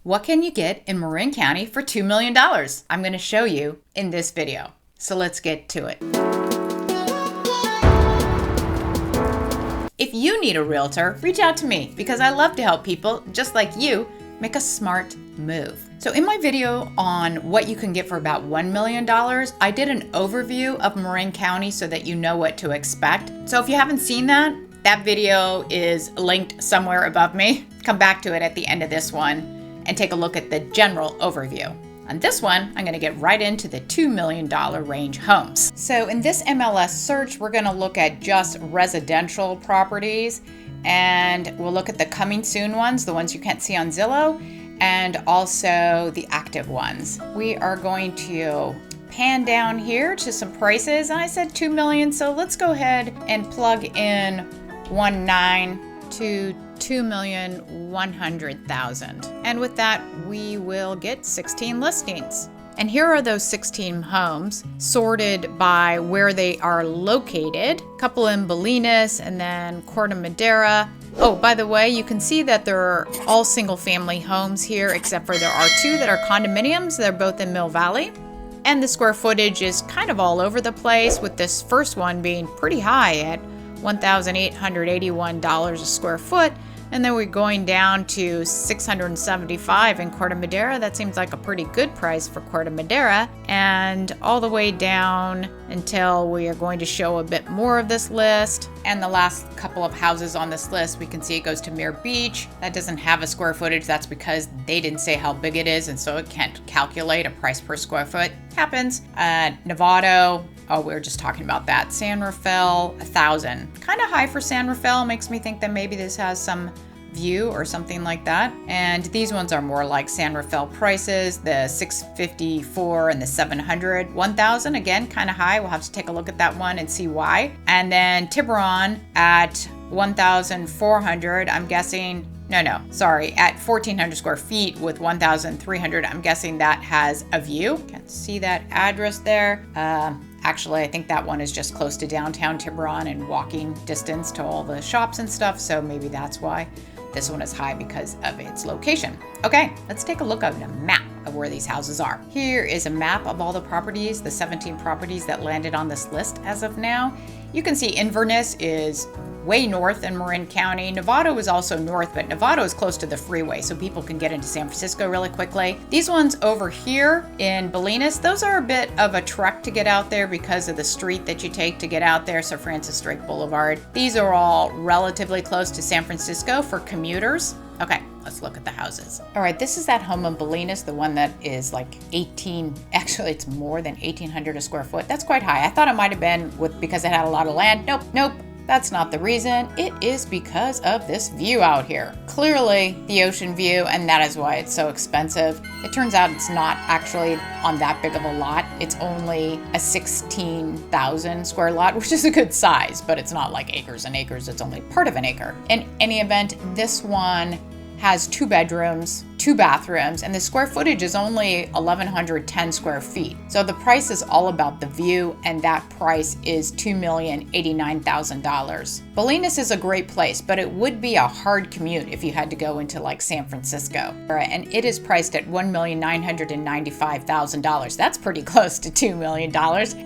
What can you get in Marin County for $2 million? I'm going to show you in this video. So let's get to it. If you need a realtor, reach out to me because I love to help people just like you make a smart move. So in my video on what you can get for about $1 million, I did an overview of Marin County so that you know what to expect. So if you haven't seen that, that video is linked somewhere above me. Come back to it at the end of this one and take a look at the general overview. On this one, I'm going to get right into the $2 million range homes. So in this MLS search, we're going to look at just residential properties, and we'll look at the coming soon ones, the ones you can't see on Zillow, and also the active ones. We are going to pan down here to some prices. I said 2 million, so let's go ahead and plug in 1.9 to 2,100,000. And with that, we will get 16 listings. And here are those 16 homes sorted by where they are located. A couple in Bolinas and then Corte Madera. Oh, by the way, you can see that they're all single family homes here, except for there are two that are condominiums. They're both in Mill Valley. And the square footage is kind of all over the place, with this first one being pretty high at $1,881 a square foot. And then we're going down to $675 in Corte Madera. That seems like a pretty good price for Corte Madera. And all the way down until we are going to show a bit more of this list. And the last couple of houses on this list, we can see it goes to Muir Beach. That doesn't have a square footage. That's because they didn't say how big it is, and so it can't calculate a price per square foot. Happens. Novato. Oh, we were just talking about that. San Rafael, 1,000. Kind of high for San Rafael. Makes me think that maybe this has some view or something like that. And these ones are more like San Rafael prices, the 654 and the 700. 1,000, again, kind of high. We'll have to take a look at that one and see why. And then Tiburon at 1,400, I'm guessing. Sorry, at 1,400 square feet with 1,300, I'm guessing that has a view. Can't see that address there. Actually, I think that one is just close to downtown Tiburon and walking distance to all the shops and stuff, so maybe that's why this one is high, because of its location. Okay, let's take a look at a map of where these houses are. Here is a map of all the properties, the 17 properties that landed on this list as of now. You can see Inverness is way north in Marin County. Novato is also north, but Novato is close to the freeway, so people can get into San Francisco really quickly. These ones over here in Bolinas, those are a bit of a trek to get out there because of the street that you take to get out there, Sir Francis Drake Boulevard. These are all relatively close to San Francisco for commuters. Okay, let's look at the houses. All right, this is that home in Bolinas, the one that is like actually it's more than 1,800 a square foot. That's quite high. I thought it might have been because it had a lot of land. Nope. That's not the reason. It is because of this view out here. Clearly the ocean view, and that is why it's so expensive. It turns out it's not actually on that big of a lot. It's only a 16,000 square lot, which is a good size, but it's not like acres and acres. It's only part of an acre. In any event, this one has 2 bedrooms, 2 bathrooms, and the square footage is only 1,110 square feet. So the price is all about the view, and that price is $2,089,000. Bolinas is a great place, but it would be a hard commute if you had to go into like San Francisco. And it is priced at $1,995,000. That's pretty close to $2 million.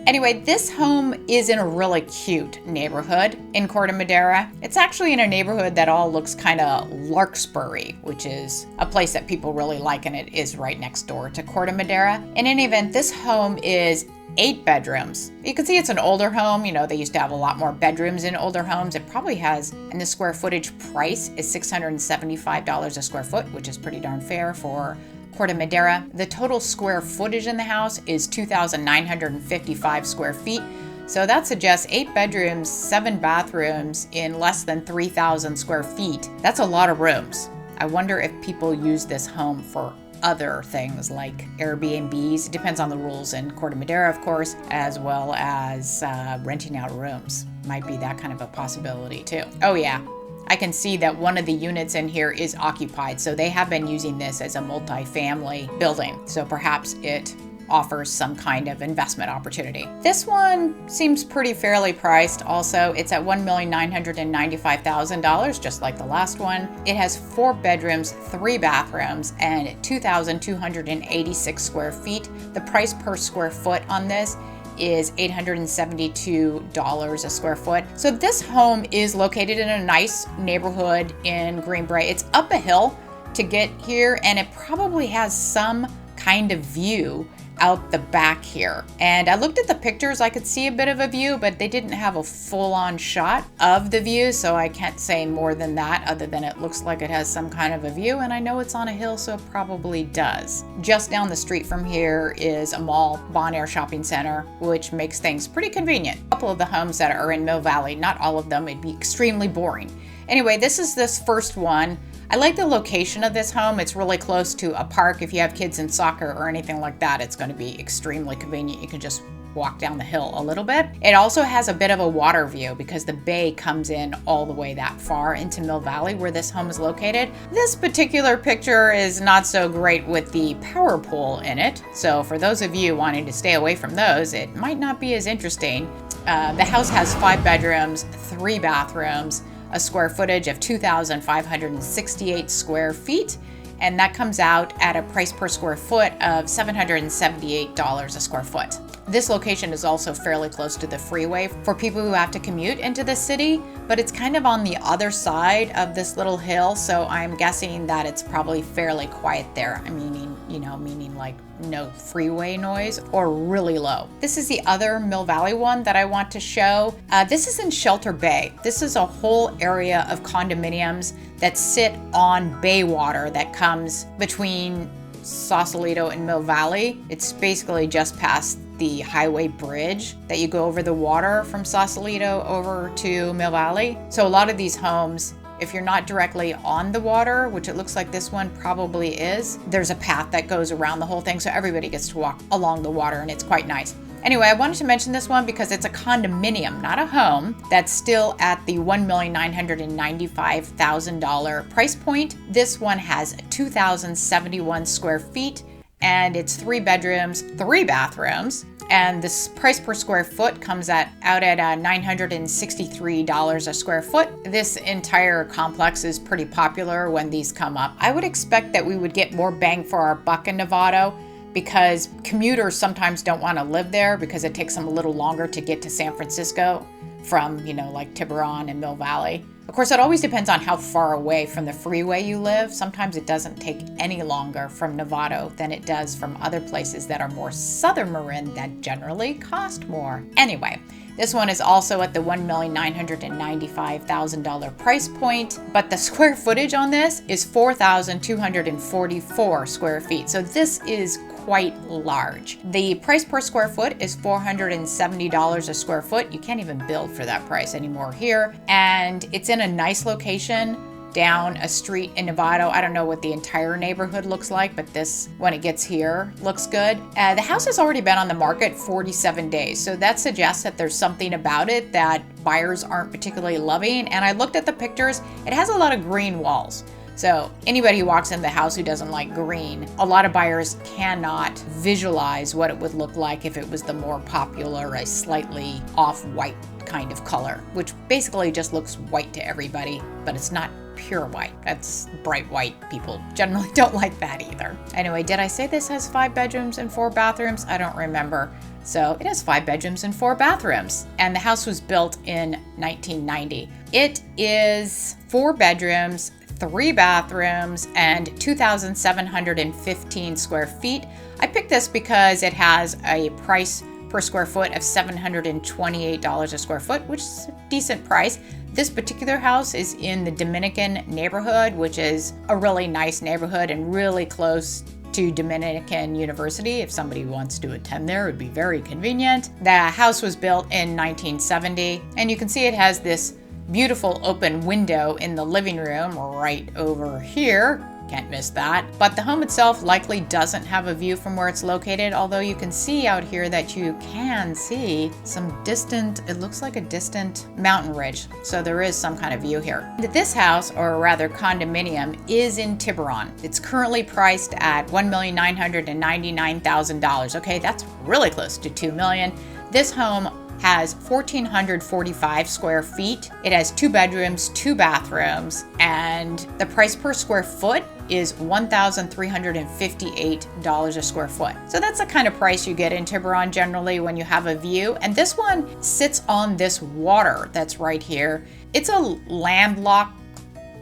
Anyway, this home is in a really cute neighborhood in Corte Madera. It's actually in a neighborhood that all looks kind of Larkspur-y, which is a place that people really like, and it is right next door to Corte Madera. In any event, this home is 8 bedrooms. You can see it's an older home. You know, they used to have a lot more bedrooms in older homes. It probably has, and the square footage price is $675 a square foot, which is pretty darn fair for Corte Madera. The total square footage in the house is 2,955 square feet. So that suggests 8 bedrooms, 7 bathrooms in less than 3,000 square feet. That's a lot of rooms. I wonder if people use this home for other things like Airbnbs. It depends on the rules in Corte Madera, of course, as well as renting out rooms. Might be that kind of a possibility too. Oh yeah, I can see that one of the units in here is occupied, so they have been using this as a multi-family building. So perhaps it offers some kind of investment opportunity. This one seems pretty fairly priced also. It's at $1,995,000, just like the last one. It has 4 bedrooms, 3 bathrooms, and 2,286 square feet. The price per square foot on this is $872 a square foot. So this home is located in a nice neighborhood in Green Brae. It's up a hill to get here, and it probably has some kind of view out the back here. And I looked at the pictures, I could see a bit of a view, but they didn't have a full-on shot of the view, so I can't say more than that other than it looks like it has some kind of a view, and I know it's on a hill, so it probably does. Just down the street from here is a mall, Bon Air Shopping Center, which makes things pretty convenient. A couple of the homes that are in Mill Valley, not all of them, it'd be extremely boring. Anyway, this is this first one. I like the location of this home. It's really close to a park. If you have kids in soccer or anything like that, it's going to be extremely convenient. You can just walk down the hill a little bit. It also has a bit of a water view because the bay comes in all the way that far into Mill Valley where this home is located. This particular picture is not so great with the power pole in it. So for those of you wanting to stay away from those, it might not be as interesting. The house has 5 bedrooms, 3 bathrooms, a square footage of 2,568 square feet, and that comes out at a price per square foot of $778 a square foot. This location is also fairly close to the freeway for people who have to commute into the city, but it's kind of on the other side of this little hill, so I'm guessing that it's probably fairly quiet there. I mean, meaning like no freeway noise or really low. This is the other Mill Valley one that I want to show. This is in Shelter Bay. This is a whole area of condominiums that sit on bay water that comes between Sausalito and Mill Valley. It's basically just past the highway bridge that you go over the water from Sausalito over to Mill Valley. So a lot of these homes, if you're not directly on the water, which it looks like this one probably is, there's a path that goes around the whole thing, so everybody gets to walk along the water, and it's quite nice. Anyway, I wanted to mention this one because it's a condominium, not a home, that's still at the $1,995,000 price point. This one has 2,071 square feet, and it's 3 bedrooms, 3 bathrooms. And this price per square foot comes out at $963 a square foot. This entire complex is pretty popular when these come up. I would expect that we would get more bang for our buck in Novato because commuters sometimes don't want to live there because it takes them a little longer to get to San Francisco from, like Tiburon and Mill Valley. Of course, it always depends on how far away from the freeway you live. Sometimes it doesn't take any longer from Novato than it does from other places that are more southern Marin that generally cost more. Anyway, this one is also at the $1,995,000 price point, but the square footage on this is 4,244 square feet. So this is quite large. The price per square foot is $470 a square foot. You can't even build for that price anymore here. And it's in a nice location down a street in Novato. I don't know what the entire neighborhood looks like, but this, when it gets here, looks good. The house has already been on the market 47 days, so that suggests that there's something about it that buyers aren't particularly loving. And I looked at the pictures. It has a lot of green walls. So anybody who walks in the house who doesn't like green, a lot of buyers cannot visualize what it would look like if it was the more popular, a slightly off-white kind of color, which basically just looks white to everybody, but it's not pure white. That's bright white. People generally don't like that either. Anyway, did I say this has 5 bedrooms and 4 bathrooms? I don't remember. So it has 5 bedrooms and 4 bathrooms, and the house was built in 1990. It is 4 bedrooms, 3 bathrooms, and 2,715 square feet. I picked this because it has a price per square foot of $728 a square foot, which is a decent price. This particular house is in the Dominican neighborhood, which is a really nice neighborhood and really close to Dominican University. If somebody wants to attend there, it would be very convenient. The house was built in 1970, and you can see it has this beautiful open window in the living room right over here. can't miss that. But the home itself likely doesn't have a view from where it's located, although you can see out here that you can see some distant, it looks like a distant mountain ridge. So there is some kind of view here. This house, or rather condominium, is in Tiburon. It's currently priced at $1,999,000. Okay, that's really close to $2 million. This home has 1,445 square feet. It has 2 bedrooms, 2 bathrooms, and the price per square foot is $1,358 a square foot. So that's the kind of price you get in Tiburon generally when you have a view. And this one sits on this water that's right here. It's a landlocked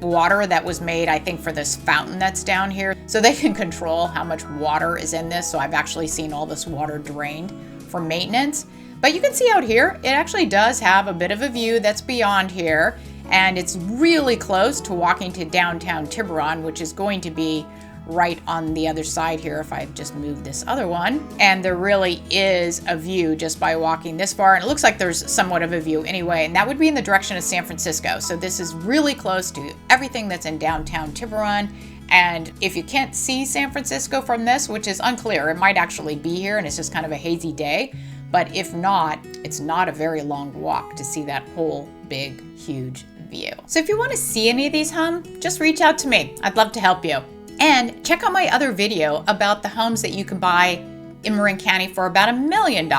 water that was made, I think, for this fountain that's down here. So they can control how much water is in this. So I've actually seen all this water drained for maintenance. But you can see out here, it actually does have a bit of a view that's beyond here. And it's really close to walking to downtown Tiburon, which is going to be right on the other side here if I just move this other one. And there really is a view just by walking this far. And it looks like there's somewhat of a view anyway, and that would be in the direction of San Francisco. So this is really close to everything that's in downtown Tiburon. And if you can't see San Francisco from this, which is unclear, it might actually be here and it's just kind of a hazy day. But if not, it's not a very long walk to see that whole big, huge view. So if you want to see any of these homes, just reach out to me. I'd love to help you. And check out my other video about the homes that you can buy in Marin County for about $1 million,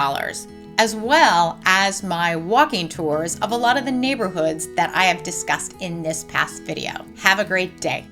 as well as my walking tours of a lot of the neighborhoods that I have discussed in this past video. Have a great day.